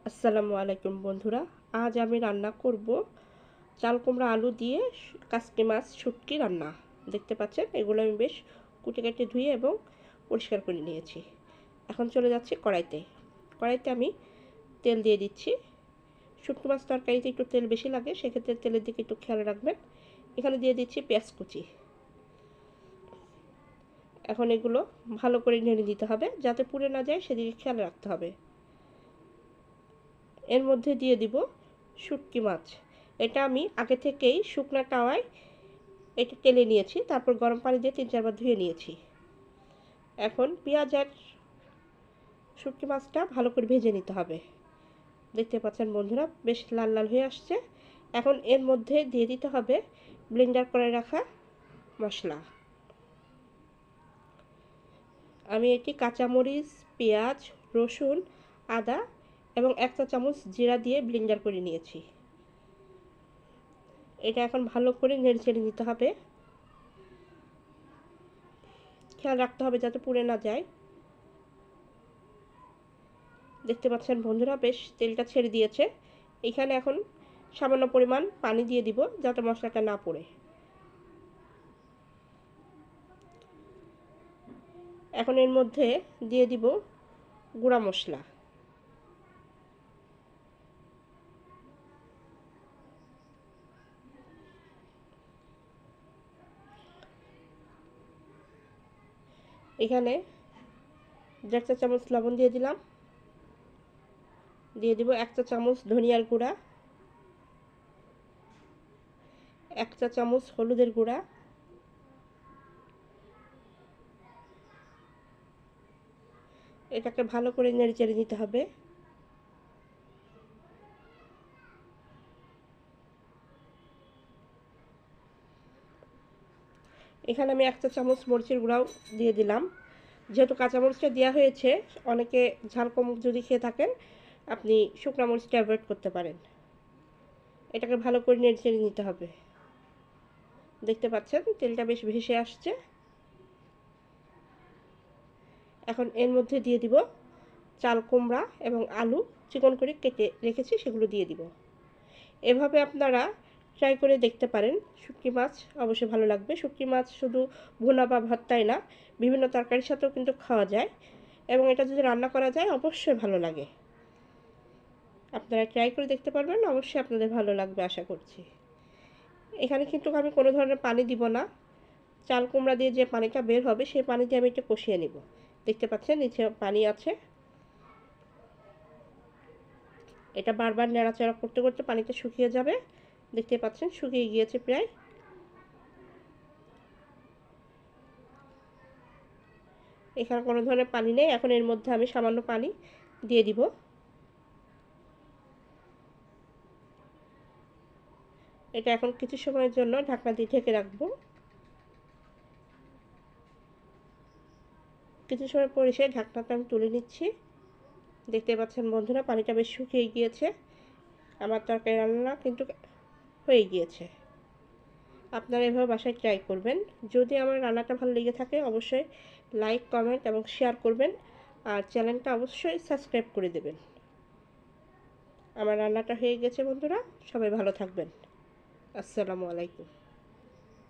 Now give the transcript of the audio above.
আসসালামু আলাইকুম বন্ধুরা। আজ আমি রান্না করব চাল কুমড়া আলু দিয়ে কাসকি মাছ শুটকি রান্না। দেখতে পাচ্ছেন এগুলো আমি বেশ কুটে কেটে ধুয়ে এবং পরিষ্কার করে নিয়েছি। এখন চলে যাচ্ছি কড়াইতে। কড়াইতে আমি তেল দিয়ে দিচ্ছি। শুটকি মাছ তরকারিতে একটু তেল বেশি লাগে, সেক্ষেত্রে তেলের দিকে একটু খেয়াল রাখবেন। এখানে দিয়ে দিচ্ছি পেঁয়াজ কুচি। এখন এগুলো ভালো করে নেড়ে দিতে হবে, যাতে পুড়ে না যায় সেদিকে খেয়াল রাখতে হবে। এর মধ্যে দিয়ে দিব শুটকি মাছ। এটা আমি আগে থেকেই শুকনা তাওয়ায় এটা তেলে নিয়েছি, তারপর গরম পানি দিয়ে 3-4 বার ধুয়ে নিয়েছি। এখন পেঁয়াজ আর শুটকি মাছটা ভালো করে ভেজে নিতে হবে। দেখতে পাচ্ছেন বন্ধুরা বেশ লাল লাল হয়ে আসছে। এখন এর মধ্যে দিয়ে দিতে হবে ব্লেন্ডার করে রাখা মশলা। আমি এটি কাঁচামরিচ, পেঁয়াজ, রসুন, আদা এবং 1 চা চামচ জিরা দিয়ে ব্লেন্ডার করে নিয়েছি। এটা এখন ভালো করে নেড়ে নিতে হবে। খেয়াল রাখতে হবে যাতে পুড়ে না যায়। দেখতে পাচ্ছেন বন্ধুরা বেশ তেলটা ছেড়ে দিয়েছে। এখানে এখন সামান্য পরিমাণ পানি দিয়ে দিব, যাতে মশলাটা না পোড়ে। এখন এর মধ্যে দিয়ে দিব গুঁড়া মশলা। এখানে 1 চা চামচ লবণ দিয়ে দিলাম। দিয়ে দিব 1 চা চামচ ধনিয়ার গুঁড়া, 1 চা চামচ হলুদের গুঁড়া, এটাকে ভালো করে নেড়ে নিতে হবে। এখানে আমি 1 চা চামচ মরিচের গুঁড়াও দিয়ে দিলাম। যেহেতু কাঁচামরিচটা দেওয়া হয়েছে, অনেকে ঝাল কম যদি খেয়ে থাকেন আপনি শুকনো মরিচটা অ্যাভয়েড করতে পারেন। এটাকে ভালো করে নেড়ে নিতে হবে। দেখতে পাচ্ছেন তেলটা বেশ ভেসে আসছে। এখন এর মধ্যে দিয়ে দিব চাল কুমড়া এবং আলু চিকন করে কেটে রেখেছি, সেগুলো দিয়ে দিব। এভাবে আপনারা ট্রাই করে দেখতে পারেন। শুটকি মাছ অবশ্যই ভালো লাগবে। শুটকি মাছ শুধু ভুনা বা ভর্তাই না, বিভিন্ন তরকারির সাথেও কিন্তু খাওয়া যায়, এবং এটা যদি রান্না করা যায় অবশ্যই ভালো লাগে। আপনারা ট্রাই করে দেখতে পারবেন, অবশ্যই আপনাদের ভালো লাগবে আশা করছি। এখানে কিন্তু আমি কোনো ধরনের পানি দিব না। চাল কুমড়া দিয়ে যে পানিটা বের হবে সেই পানি দিয়ে আমি একটু কষিয়ে নেব। দেখতে পাচ্ছেন নিচে পানি আছে। এটা বারবার নাড়াচাড়া করতে করতে পানিটা শুকিয়ে যাবে। দেখতে পাচ্ছেন শুকিয়ে গিয়েছে প্রায়। এখানে কোনো ধরনের পানি নেই। এখন এর মধ্যে আমি সামান্য পানি দিয়ে দিব। এটা এখন কিছু সময়ের জন্য ঢাকনা দিয়ে ঢেকে রাখবো। কিছু সময় পরে সে ঢাকনাটা আমি তুলে নিচ্ছি। দেখতে পাচ্ছেন বন্ধুরা পানিটা বেশ শুকিয়ে গিয়েছে। আমার তরকারি রান্না কিন্তু হয়ে গিয়েছে। আপনারা এভাবে বাসায় ট্রাই করবেন। যদি আমার রান্নাটা ভালো লেগে থাকে অবশ্যই লাইক, কমেন্ট এবং শেয়ার করবেন, আর চ্যানেলটা অবশ্যই সাবস্ক্রাইব করে দেবেন। আমার রান্নাটা হয়ে গেছে বন্ধুরা, সবাই ভালো থাকবেন। আসসালামু আলাইকুম।